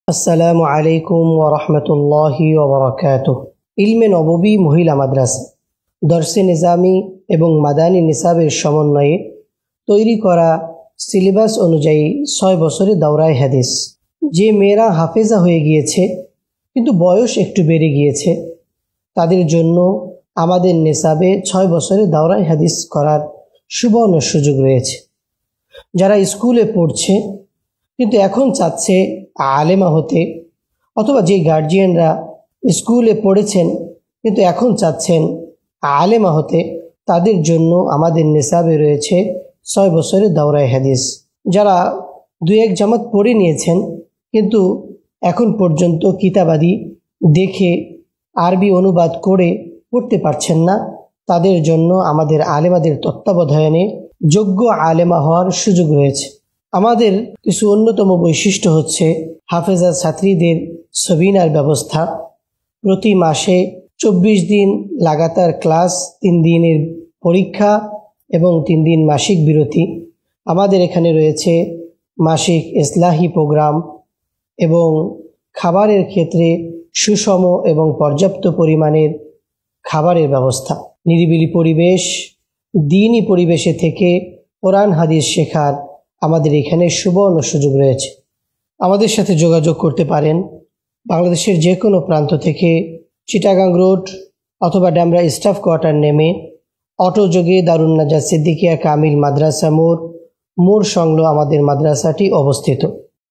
আসসালামু আলাইকুম ওয়া রাহমাতুল্লাহি ওয়া বারাকাতুহু। ইলমে নববী মহিলা মাদ্রাসা দর্সে নিজামি এবং মাদানী নিসাবের সমন্বয়ে তৈরি করা সিলেবাস অনুযায়ী 6 বছরের দাওরায়ে হাদিস। যে মেয়েরা হাফেজা হয়ে গিয়েছে কিন্তু বয়স একটু বেড়ে গিয়েছে, তাদের জন্য আমাদের নিসাবে 6 বছরের দাওরায়ে হাদিস করার সুবর্ণ সুযোগ রয়েছে। যারা স্কুলে পড়ছে কিন্তু এখন চাচ্ছে আলেমা হতে, অথবা যে গার্জিয়ানরা স্কুলে পড়েছেন কিন্তু এখন চাচ্ছেন আলেমা হতে, তাদের জন্য আমাদের নিসাবে রয়েছে 6 বছরের দাওরায়ে হাদিস। যারা 2-1 জামাত পড়ে নিয়েছেন কিন্তু এখন পর্যন্ত কিতাবাদি দেখে আরবি অনুবাদ করে পড়তে পারছেন না, তাদের জন্য আমাদের আলেমাদের তত্ত্বাবধানে যোগ্য আলেমা হওয়ার সুযোগ রয়েছে। আমাদের কিছু অন্যতম বৈশিষ্ট্য হচ্ছে হাফেজা ছাত্রীদের সবিনার ব্যবস্থা। প্রতি মাসে 24 দিন লাগাতার ক্লাস, 3 দিনের পরীক্ষা এবং 3 দিন মাসিক বিরতি। আমাদের এখানে রয়েছে মাসিক ইসলাহি প্রোগ্রাম এবং খাবারের ক্ষেত্রে সুষম এবং পর্যাপ্ত পরিমাণের খাবারের ব্যবস্থা। নিরিবিলি পরিবেশ, দ্বীনি পরিবেশে থেকে কোরআন হাদিস শেখার আমাদের এখানে সুবর্ণ সুযোগ রয়েছে। আমাদের সাথে যোগাযোগ করতে পারেন বাংলাদেশের যে কোনো প্রান্ত থেকে। চিটাগাং রোড অথবা ডেমরা স্টাফ কোয়ার্টার নেমে অটোযোগে দারুন নাজাত সিদ্দিকিয়া কামিল মাদ্রাসা মোড় সংলগ্ন আমাদের মাদ্রাসাটি অবস্থিত।